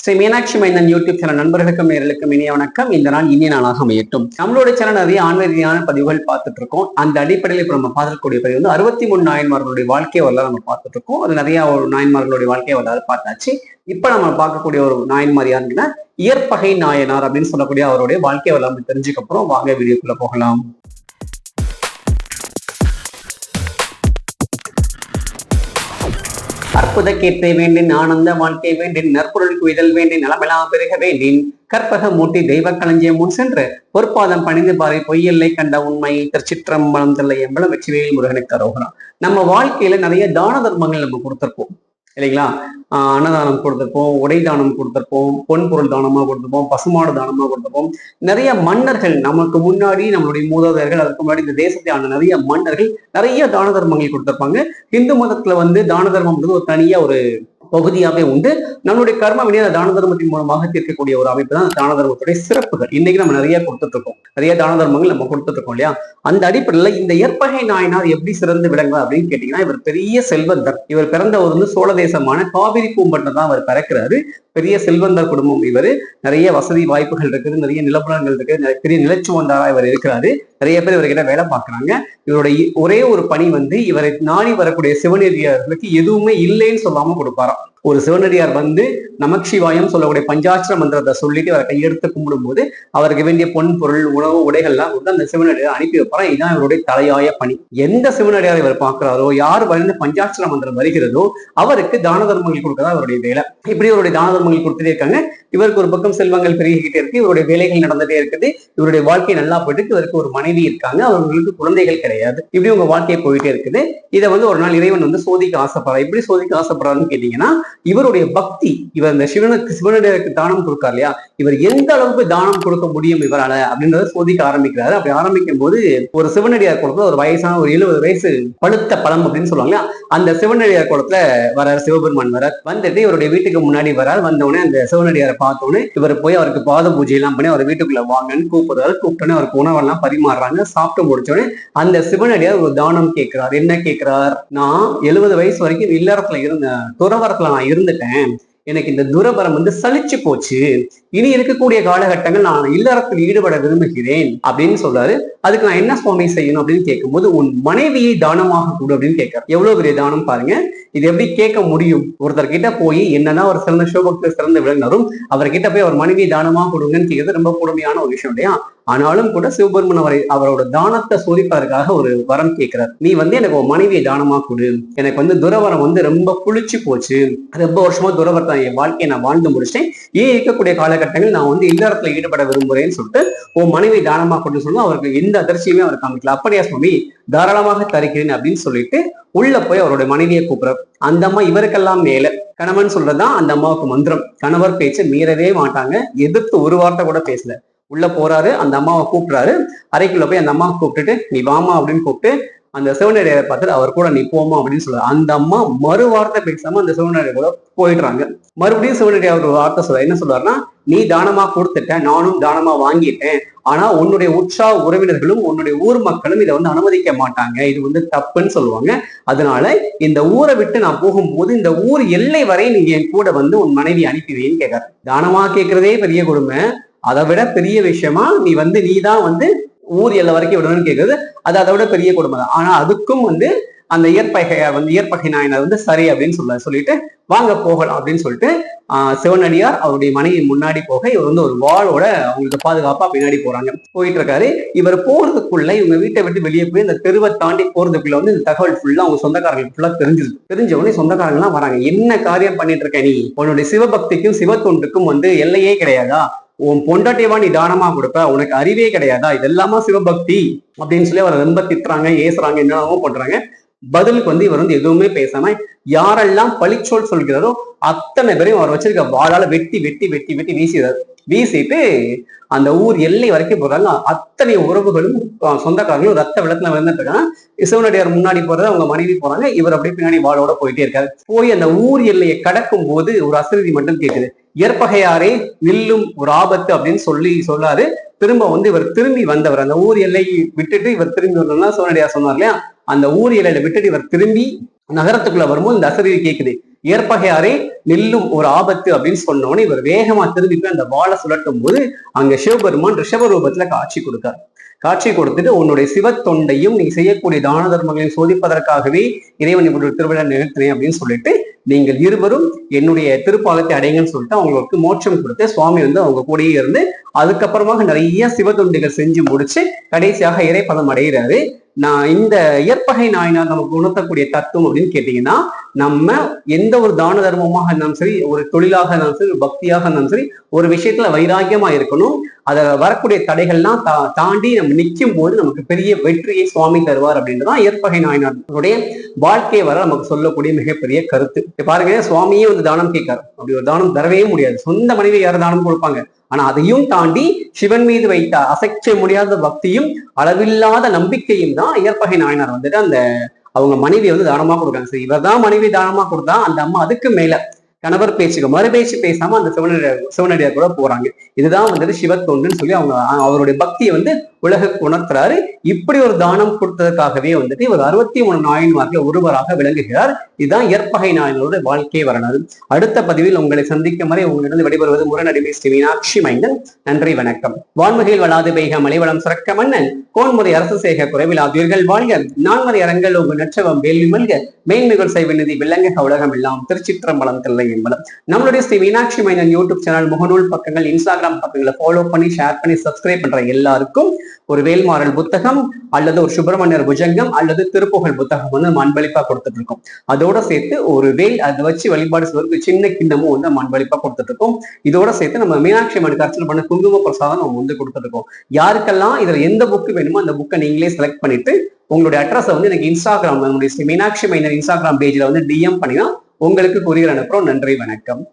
ஸ்ரீ மீனாட்சி மைந்தன் YouTube channel நண்பர்களுக்கும் நேர்களுக்கும் இனிய வணக்கம். இந்த நாள் இனிய நாளாக அமையட்டும். நம்மளோட சேனல் நிறைய ஆன்மீதியான பதிவுகள் பார்த்துட்டு இருக்கோம். அந்த அடிப்படையில் இப்ப நம்ம பார்க்கக்கூடிய பதிவு வந்து 63 நாயன்மார்களுடைய வாழ்க்கை வரலாறு நம்ம பார்த்துட்டு இருக்கோம். அது நிறைய நாயன்மார்களுடைய வாழ்க்கை வரலாறு பார்த்தாச்சு. இப்ப நம்ம பார்க்கக்கூடிய ஒரு நாயன்மார் யாருன்னா இயற்பகை நாயனார் அப்படின்னு சொல்லக்கூடிய அவருடைய வாழ்க்கை வரலாறு தெரிஞ்சுக்க அப்புறம் வாங்க வீடியோக்குள்ள போகலாம். அற்புத கேட்பை வேண்டின், ஆனந்த வாழ்க்கை வேண்டின், நற்பொருள் குவிதல் வேண்டின், நலமெல்லாம் பெருக வேண்டின், கற்பக மூட்டி தெய்வ களஞ்சியம் முன் சென்று பொற்பாதம் பணிந்து பாறை பொய்யல்லை கண்ட உண்மை திருச்சிற்றம்பலம் தில்லை எம்பலம் வெற்றிவேல் முருகனுக்கு அரோகரா. நம்ம வாழ்க்கையில நிறைய தான தர்மங்கள் நம்ம கொடுத்திருப்போம் இல்லைங்களா? அன்னதானம் கொடுத்திருப்போம், உடை தானம் கொடுத்திருப்போம், பொன் பொருள் தானமா கொடுத்திருப்போம், பசுமாடு தானமா கொடுத்திருப்போம். நிறைய மன்னர்கள் நமக்கு முன்னாடி, நம்மளுடைய மூதாதையர்கள், அதுக்கு முன்னாடி இந்த தேசத்தை ஆன நிறைய மன்னர்கள் நிறைய தான தர்மங்கள் கொடுத்திருப்பாங்க. இந்து மதத்துல வந்து தான தர்மம்ன்றது ஒரு தனியா ஒரு பகுதியாவே உண்டு. நம்மளுடைய கர்ம வினைய தான தர்மத்தின் மூலமாக தீர்க்கக்கூடிய ஒரு அமைப்பு தான் தான தர்மத்துடைய சிறப்புகள். இன்னைக்கு நம்ம நிறைய கொடுத்துட்டு இருக்கோம், நிறைய தான தர்மங்கள் நம்ம கொடுத்துட்டு இருக்கோம் இல்லையா? அந்த அடிப்படையில இந்த இயற்பகை நாயனார் எப்படி சிறந்து விளங்குவார் அப்படின்னு கேட்டீங்கன்னா, இவர் பெரிய செல்வந்தர். இவர் பிறந்த ஒரு வந்து சோழ தேசமான காவிரி பூம்பட்டினம் தான் அவர் பிறக்கிறாரு. பெரிய செல்வந்தர் குடும்பம். இவர் நிறைய வசதி வாய்ப்புகள் இருக்குது, நிறைய நிலப்பலங்கள் இருக்கு, பெரிய நிலச்சுவந்தாரா இவர் இருக்கிறாரு. நிறைய பேர் இவர்கிட்ட வேலை பார்க்கறாங்க. இவருடைய ஒரே ஒரு பணி வந்து இவரை நாடி வரக்கூடிய சிவனடியார்களுக்கு எதுவுமே இல்லைன்னு சொல்லாம கொடுப்பாராம். ஒரு சிவனடியார் வந்து நமச்சிவாயம் சொல்லக்கூடிய பஞ்சாட்சர மந்திரத்தை சொல்லிட்டு அவரை கையெடுத்து கும்பிடும் போது அவருக்கு வேண்டிய பொன் பொருள், உணவு, உடைகள்லாம் வந்து அந்த சிவனடியார் அனுப்பி வைப்பாராம். இதுதான் இவருடைய தலையாய பணி. எந்த சிவனடியார் இவர் பார்க்கிறாரோ, யார் வந்து பஞ்சாட்சர மந்திரம் வருகிறதோ அவருக்கு தான தர்மங்கள் கொடுக்கறதா அவருடைய வேலை. இப்படி இவருடைய தான தர்மங்கள் கொடுத்துட்டே இருக்காங்க. இவருக்கு ஒரு பக்கம் செல்வங்கள் பெருகிக்கிட்டே இருக்கு, இவருடைய வேலைகள் நடந்துட்டே இருக்குது, இவருடைய வாழ்க்கை நல்லா போயிட்டு இவருக்கு ஒரு மனைவி இருக்காங்க, அவர்களுக்கு குழந்தைகள் கிடையாது. இப்படி உங்க வாழ்க்கையை போயிட்டே இருக்குது. இதை வந்து ஒரு நாள் இறைவன் வந்து சோதிக்க ஆசைப்படுறாரு. எப்படி சோதிக்க ஆசைப்படுறாருன்னு கேட்டீங்கன்னா, இவருடைய பக்தி, இவர் இந்த சிவனுக்கு தானம் கொடுக்கார் இல்லையா, இவர் எந்த அளவுக்கு தானம் கொடுக்க முடியும் இவரால அப்படின்றத சோதிக்க ஆரம்பிக்கிறாரு. அப்படி ஆரம்பிக்கும் போது ஒரு சிவனடியார் குளத்துல ஒரு வயசான ஒரு 70 வயசு பழுத்த பழம் அப்படின்னு சொல்லுவாங்க, அந்த சிவனடியார் குளத்துல வரார். சிவபெருமான் வரார். வந்துட்டு இவருடைய வீட்டுக்கு முன்னாடி வரார். வந்தவுடனே அந்த சிவனடியாரை பார்த்தோன்னே இவர் போய் அவருக்கு பாத பூஜை எல்லாம் பண்ணி அவர் வீட்டுக்குள்ள வாங்கன்னு கூப்பிடுறாரு. கூப்பிட்டோன்னே அவருக்கு உணவெல்லாம் பரிமாறுறாங்க. சாப்பிட்டு முடிச்சோடனே அந்த சிவனடியார் ஒரு தானம் கேட்கிறார். என்ன கேட்கிறார்? நான் 70 வயசு வரைக்கும் இல்லறத்துல இருந்த துறவரத்துல நான் இருந்துட்டேன், எனக்கு இந்த துறவரம் வந்து சலிச்சு போச்சு, இனி இருக்கக்கூடிய காலகட்டங்கள் நான் இல்லறத்தில் ஈடுபட விரும்புகிறேன் அப்படின்னு சொல்றாரு. அதுக்கு நான் என்ன சுவாமி செய்யணும் அப்படின்னு கேட்கும்போது, உன் மனைவியை தானமாக கொடு அப்படின்னு கேட்கிறார். எவ்வளவு பெரிய தானம் பாருங்க. இது எப்படி கேட்க முடியும்? ஒருத்தர் கிட்ட போய் என்னதான் ஒரு சிறந்த சிவபக்தி சிறந்த விளங்கினாரும் அவர்கிட்ட போய் அவர் மனைவியை தானமாக கொடுங்கன்னு கேட்கறது ரொம்ப கொடுமையான ஒரு விஷயம் இல்லையா? ஆனாலும் கூட சிவபெருமன் அவரோட தானத்தை சோதிப்பதற்காக ஒரு வரம் கேட்கிறார். நீ வந்து எனக்கு ஒரு மனைவியை தானமா கொடு, எனக்கு வந்து துறவரம் வந்து ரொம்ப புளிச்சு போச்சு, ரொம்ப வருஷமா துறவரத்தை என் வாழ்க்கையை நான் வாழ்ந்து முடிச்சிட்டேன், ஏன் இருக்கக்கூடிய காலகட்டங்கள் நான் வந்து இல்லறத்துல ஈடுபட விரும்புறேன்னு சொல்லிட்டு உன் மனைவி தானமா கொண்டு சொல்லுவோம். அவருக்கு எந்த அதிர்ச்சியுமே அவர் காமிக்கல. அப்படியா சுவாமி, தாராளமாக தருகிறேன் அப்படின்னு சொல்லிட்டு உள்ள போய் அவருடைய மனைவியை கூப்பிடுறார். அந்த அம்மா இவருக்கெல்லாம் மேல கணவன் சொல்றதுதான் அந்த அம்மாவுக்கு மந்திரம். கணவர் பேச்சு மீறவே மாட்டாங்க. எதிர்த்து ஒரு வார்த்தை கூட பேசல. உள்ள போறாரு, அந்த அம்மாவை கூப்பிடுறாரு. அறைக்குள்ள போய் அந்த அம்மாவை கூப்பிட்டுட்டு நீ வாமா அப்படின்னு கூப்பிட்டு அந்த சிவனடியாரை பார்த்துட்டு அவர் கூட நீ போமா அப்படின்னு சொல்றாரு. அந்த அம்மா மறு வார்த்தை பேசாம அந்த சிவனடியார் கூட போயிடுறாங்க. மறுபடியும் சிவனடியார் ஒரு வார்த்தை சொல்ற. என்ன சொல்றாருன்னா, நீ தானமா கொடுத்துட்ட, நானும் தானமா வாங்கிட்டேன், ஆனா உன்னுடைய உற்சாக உறவினர்களும் உன்னுடைய ஊர் மக்களும் இதை வந்து அனுமதிக்க மாட்டாங்க, இது வந்து தப்புன்னு சொல்லுவாங்க. அதனால இந்த ஊரை விட்டு நான் போகும்போது இந்த ஊர் எல்லை வரை நீங்க என் கூட வந்து உன் மனைவி அனுப்பிவேன்னு கேட்கறாரு. தானமா கேட்கறதே பெரிய கொடுமை, அதை விட பெரிய விஷயமா நீதான் வந்து ஊர் எல்லை வரைக்கும் விடணும்னு கேட்கறது, அதை விட பெரிய கொடுமை தான். ஆனா அதுக்கும் வந்து அந்த இயற்பகை நாயனார் வந்து சரி அப்படின்னு சொல்லிட்டு வாங்க போகலாம் அப்படின்னு சொல்லிட்டு சிவனடியார் அவருடைய மனைவி முன்னாடி போக இவர் வந்து ஒரு வாளோட அவங்களுக்கு பாதுகாப்பா பின்னாடி போறாங்க. போயிட்டு இருக்காரு. இவர் போறதுக்குள்ள இவங்க வீட்டை விட்டு வெளியே போய் இந்த தெருவை தாண்டி போறதுக்குள்ள வந்து இந்த தகவல் ஃபுல்லா அவங்க சொந்தக்காரங்களுக்கு ஃபுல்லா தெரிஞ்ச உடனே சொந்தக்காரங்க எல்லாம் வராங்க. என்ன காரியம் பண்ணிட்டு இருக்க நீ? உன்னுடைய சிவபக்திக்கும் சிவத்தொண்டுக்கும் வந்து எல்லையே கிடையாதா? உன் பொண்டாட்டியவா நீ தானமா கொடுப்ப? உனக்கு அறிவே கிடையாதா? இதெல்லாமா சிவபக்தி அப்படின்னு சொல்லி அவரை ரொம்ப திட்டுறாங்க, ஏசுறாங்க, என்னென்னமோ பண்றாங்க. பதிலுக்கு வந்து இவர் வந்து எதுவுமே பேசாம யாரெல்லாம் பழிச்சொல் சொல்கிறாரோ அத்தனை பேரையும் அவர் வச்சிருக்க வாளால வெட்டி வெட்டி வெட்டி வெட்டி வீசிடுறாரு. வீசிட்டு அந்த ஊர் எல்லை வரைக்கும் போறாங்க. அத்தனை உறவுகளும் சொந்தக்காரங்களும் ரத்த வெள்ளத்துல விழுந்துட்டு இருக்காங்க. சிவனடியார் முன்னாடி போறது, அவங்க மனைவி போறாங்க, இவர் அப்படியே பின்னாடி வாளோட போயிட்டே இருக்காரு. போய் அந்த ஊர் எல்லையை கடக்கும் போது ஒரு அசரீதி மட்டும் கேட்குது. இயற்பகையாரே நில்லும், ஒரு ஆபத்து அப்படின்னு சொல்லாரு. திரும்ப வந்து இவர் திரும்பி வந்தவர் அந்த ஊர் எல்லையை விட்டுட்டு இவர் திரும்பி வரணும்னா சிவனடியார் சொன்னார் இல்லையா, அந்த ஊர் எல்லையில விட்டுட்டு இவர் திரும்பி நகரத்துக்குள்ள வரும்போது இந்த அசரீதி கேட்குது. ஏற்பகையாரே நெல்லும் ஒரு ஆபத்து அப்படின்னு சொன்னோன்னு இவர் வேகமா திரும்பி அந்த வாளை சுழட்டும் போது அங்க சிவபெருமான் ரிஷப ரூபத்துல காட்சி கொடுத்தார். காட்சி கொடுத்துட்டு உன்னுடைய சிவத்தொண்டையும் நீ செய்யக்கூடிய தான தர்மங்களையும் சோதிப்பதற்காகவே இறைவன் இப்படி ஒரு திருவிழா நிகழ்த்தினேன் அப்படின்னு சொல்லிட்டு நீங்கள் இருவரும் என்னுடைய திருப்பாதத்தை அடையுங்கன்னு சொல்லிட்டு அவங்களுக்கு மோட்சம் கொடுத்து சுவாமி அவங்க கூடயே இருந்து அதுக்கப்புறமாக நிறைய சிவத்தொண்டிகள் செஞ்சு முடிச்சு கடைசியாக இறைப்பதம் அடைகிறாரு. நான் இந்த இயற்பகை நாயனார் நமக்கு உணர்த்தக்கூடிய தத்துவம் அப்படின்னு கேட்டீங்கன்னா, நம்ம எந்த ஒரு தான தர்மமாக இருந்தாலும் சரி, ஒரு தொழிலாக இருந்தாலும் சரி, ஒரு பக்தியாக இருந்தாலும் சரி, ஒரு விஷயத்துல வைராக்கியமா இருக்கணும். அதை வரக்கூடிய தடைகள்லாம் தாண்டி நம்ம நிற்கும் போது நமக்கு பெரிய வெற்றியை சுவாமி தருவார் அப்படின்றதான் இயற்பகை நாயனாருடைய வாழ்க்கையை வர நமக்கு சொல்லக்கூடிய மிகப்பெரிய கருத்து. பாருங்க, சுவாமியே தானம் கேட்காரு. அப்படி ஒரு தானம் தரவே முடியாது. சொந்த மனைவி யாரும் தானம் கொடுப்பாங்க. ஆனா அதையும் தாண்டி சிவன் மீது வைத்த அசைக்க முடியாத பக்தியும் அளவில்லாத நம்பிக்கையும் தான் இயற்பகை நாயனார் அந்த அவங்க மனைவி தானமா கொடுக்காங்க. சரி, இவர் தான் மனைவி தானமா கொடுத்தா அந்த அம்மா அதுக்கு மேல கணவர் பேச்சுக்கு மறுபேச்சு பேசாம அந்த சிவனடியார் கூட போறாங்க. இதுதான் சிவத்தொண்டுன்னு சொல்லி அவருடைய பக்தியை உலகுக்கு உணர்த்துறாரு. இப்படி ஒரு தானம் கொடுத்ததுக்காகவே இவர் 63 நாயன்மார்ல ஒருவராக விளங்குகிறார். இதுதான் இயற்பகை நாயனோட வாழ்க்கை வரலாறு. அடுத்த பதிவில் உங்களை சந்திக்கும் வரை உங்களிடம் விடைபெறுவது முரணடிமை ஸ்ரீ மீனாட்சி மைந்தன். நன்றி, வணக்கம். வான்முகில் வளாது பெய்க மலைவளம் சுரக்க மன்னன் கோன்முறை அரசு செய்க குறைவிலாதுயர்கள் வாழ்க. நான்மறை அரங்கள் உங்க நற்றவம் வேள்வி மல்க. மேன்மிகள் செய்வநிதி விளங்க உலகம் எல்லாம். திருச்சிற்றம்பலம் தில்லை என்பலம். நம்மளுடைய ஸ்ரீ மீனாட்சி மைந்தன் யூடியூப் சேனல், முகநூல் பக்கங்கள், இன்ஸ்டாகிராம் பக்கங்களை ஃபாலோ பண்ணி ஷேர் பண்ணி சப்ஸ்கிரைப் பண்ற எல்லாருக்கும் ஒரு வேல்மாறல் புத்தகம் அல்லது ஒரு சுப்பிரமணியர் புஜங்கம் அல்லது திருப்புகழ் புத்தகம் நம்ம அன்பளிப்பா கொடுத்துட்டு இருக்கோம். அதோட சேர்த்து ஒரு வேல் அதை வச்சு வழிபாடு செய்வதற்கு சின்ன கிண்ணமும் நம்ம அன்பளிப்பா கொடுத்துட்டு இருக்கோம். இதோட சேர்த்து நம்ம மீனாட்சி அம்மனுக்கு அர்ச்சனை பண்ண குங்கும பிரசாதம் நம்ம கொடுத்துட்டு இருக்கோம். யாருக்கெல்லாம் இதுல எந்த புக்கு வேணுமோ அந்த புக்கை நீங்களே செலக்ட் பண்ணிட்டு உங்களுடைய அட்ரஸை எனக்கு இன்ஸ்டாகிராம், நம்முடைய மீனாட்சி மைந்தன் இன்ஸ்டாகிராம் பேஜ்ல டிஎம் பண்ணினா உங்களுக்கு கொரியர் அனுப்புறோம். நன்றி, வணக்கம்.